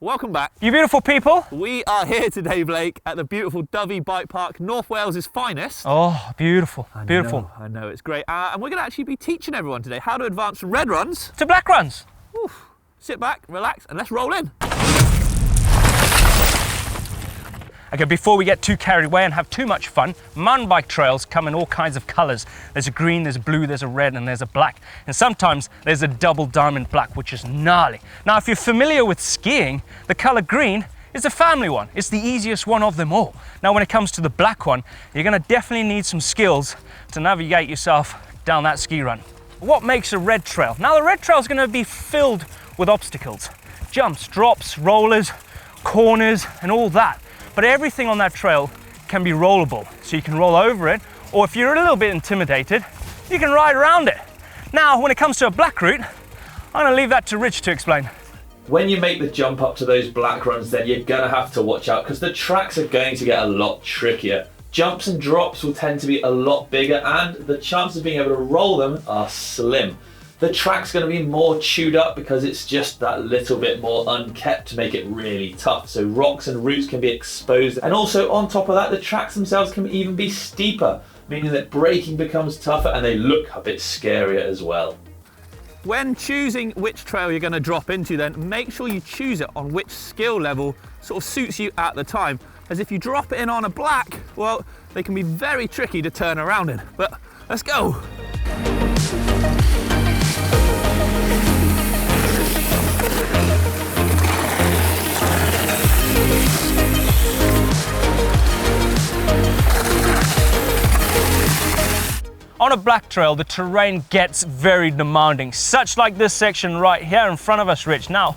Welcome back. You beautiful people. We are here today, Blake, at the beautiful Dovey Bike Park, North Wales's finest. Oh, beautiful, beautiful. I know, it's great. And we're going to actually be teaching everyone today how to advance from red runs to black runs. Oof. Sit back, relax, and let's roll in. Okay, before we get too carried away and have too much fun, mountain bike trails come in all kinds of colors. There's a green, there's a blue, there's a red, and there's a black. And sometimes there's a double diamond black, which is gnarly. Now, if you're familiar with skiing, the color green is a family one. It's the easiest one of them all. Now, when it comes to the black one, you're gonna definitely need some skills to navigate yourself down that ski run. What makes a red trail? Now, the red trail is gonna be filled with obstacles. Jumps, drops, rollers, corners, and all that. But everything on that trail can be rollable, so you can roll over it, or if you're a little bit intimidated, you can ride around it. Now, when it comes to a black route, I'm gonna leave that to Rich to explain. When you make the jump up to those black runs, then you're gonna have to watch out because the tracks are going to get a lot trickier. Jumps and drops will tend to be a lot bigger and the chances of being able to roll them are slim. The track's going to be more chewed up because it's just that little bit more unkept to make it really tough. So rocks and roots can be exposed. And also on top of that, the tracks themselves can even be steeper, meaning that braking becomes tougher and they look a bit scarier as well. When choosing which trail you're going to drop into, then make sure you choose it on which skill level sort of suits you at the time. As if you drop it in on a black, well, they can be very tricky to turn around in. But let's go. On a black trail, the terrain gets very demanding, such like this section right here in front of us, Rich. Now,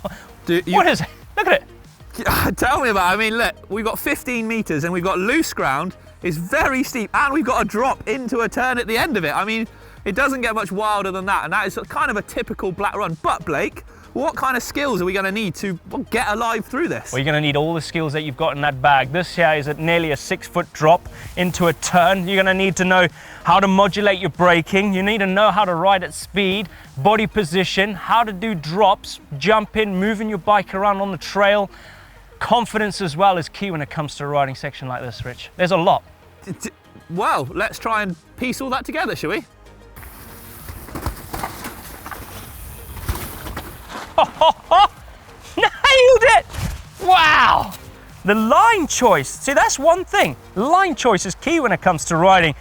what is it? Look at it. Tell me about it. I mean, look, we've got 15 meters and we've got loose ground. It's very steep and we've got a drop into a turn at the end of it. I mean, it doesn't get much wilder than that, and that is kind of a typical black run. But Blake, what kind of skills are we going to need to get alive through this? Well, you're going to need all the skills that you've got in that bag. This here is at nearly a 6-foot drop into a turn. You're going to need to know how to modulate your braking. You need to know how to ride at speed, body position, how to do drops, jump in, moving your bike around on the trail. Confidence as well is key when it comes to a riding section like this, Rich. There's a lot. Well, let's try and piece all that together, shall we? Nailed it! Wow! The line choice. See, that's one thing. Line choice is key when it comes to riding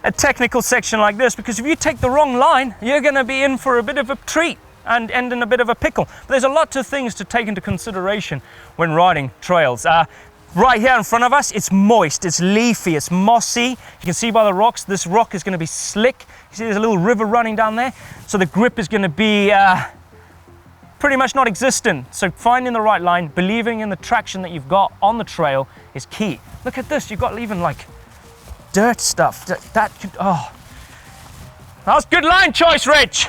a technical section like this, because if you take the wrong line, you're going to be in for a bit of a treat and end in a bit of a pickle. But there's a lot of things to take into consideration when riding trails. Right here in front of us, it's moist, it's leafy, it's mossy. You can see by the rocks, this rock is going to be slick. You see there's a little river running down there, so the grip is going to be pretty much not existent. So finding the right line, believing in the traction that you've got on the trail is key. Look at this, you've got even like dirt stuff. That could, oh. That was good line choice, Rich.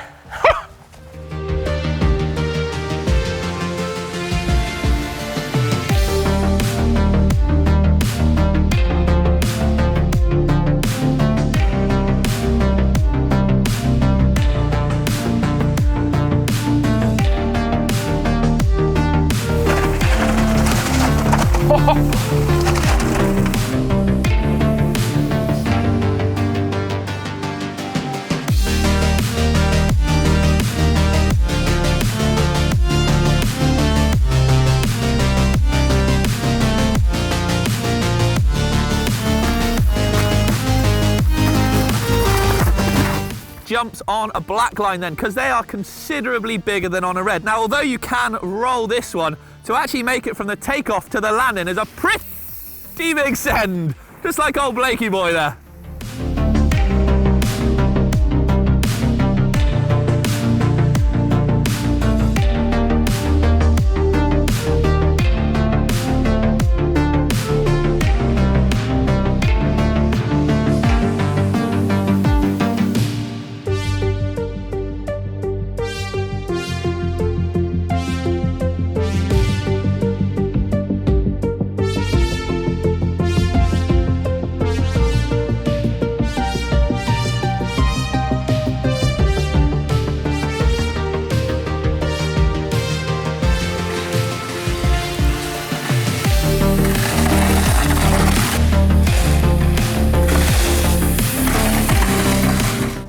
Jumps on a black line then, because they are considerably bigger than on a red. Now, although you can roll this one, to actually make it from the takeoff to the landing is a pretty big send, just like old Blakey boy there.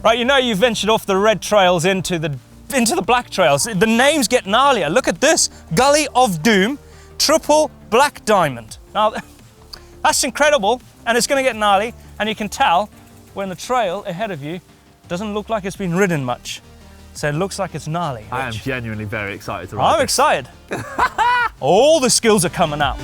Right, you know you've ventured off the red trails into the black trails. The names get gnarlier. Look at this, Gully of Doom, triple black diamond. Now, that's incredible, and it's going to get gnarly, and you can tell when the trail ahead of you doesn't look like it's been ridden much. So it looks like it's gnarly. I am genuinely very excited to ride I'm this. excited. All the skills are coming out.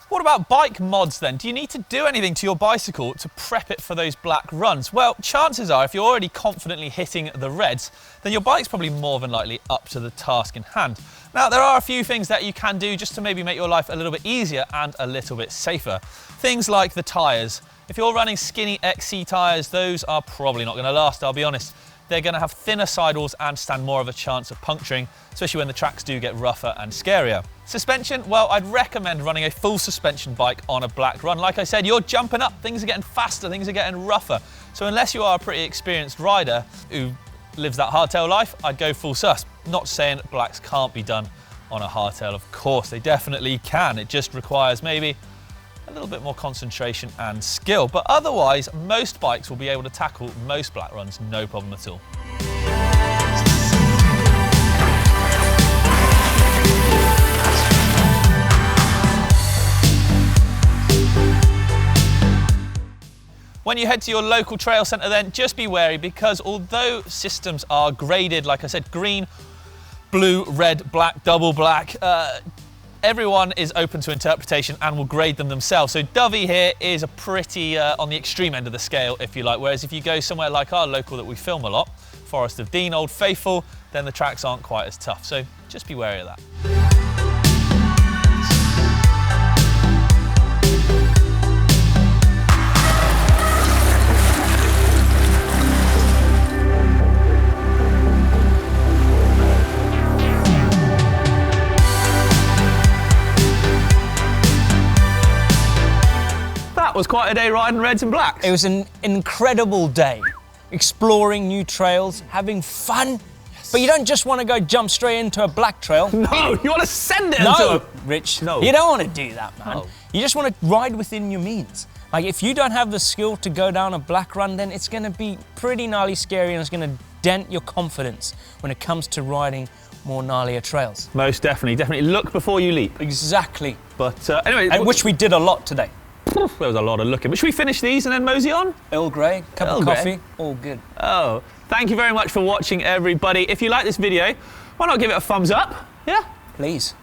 What about bike mods then? Do you need to do anything to your bicycle to prep it for those black runs? Well, chances are if you're already confidently hitting the reds, then your bike's probably more than likely up to the task in hand. Now, there are a few things that you can do just to maybe make your life a little bit easier and a little bit safer. Things like the tyres. If you're running skinny XC tyres, those are probably not going to last, I'll be honest. They're going to have thinner sidewalls and stand more of a chance of puncturing, especially when the tracks do get rougher and scarier. Suspension, well, I'd recommend running a full suspension bike on a black run. Like I said, you're jumping up, things are getting faster, things are getting rougher. So unless you are a pretty experienced rider who lives that hardtail life, I'd go full sus. Not saying blacks can't be done on a hardtail, of course, they definitely can. It just requires maybe a little bit more concentration and skill. But otherwise, most bikes will be able to tackle most black runs, no problem at all. When you head to your local trail centre then, just be wary because although systems are graded, like I said, green, blue, red, black, double black, everyone is open to interpretation and will grade them themselves. So Dovey here is a pretty on the extreme end of the scale, if you like, whereas if you go somewhere like our local that we film a lot, Forest of Dean, Old Faithful, then the tracks aren't quite as tough. So just be wary of that. That was quite a day riding reds and blacks. It was an incredible day, exploring new trails, having fun. Yes. But you don't just want to go jump straight into a black trail. No, you want to send it into No, a... Rich, No. you don't want to do that, man. No. You just want to ride within your means. Like, if you don't have the skill to go down a black run, then it's going to be pretty gnarly scary and it's going to dent your confidence when it comes to riding more gnarlier trails. Most definitely, definitely look before you leap. Exactly. But anyway... And which we did a lot today. There was a lot of looking. But should we finish these and then mosey on? Earl Grey, cup Earl of Grey. coffee, all good. Oh, thank you very much for watching, everybody. If you like this video, why not give it a thumbs up? Yeah? Please.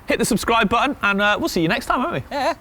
Hit the subscribe button and we'll see you next time, won't we? Yeah.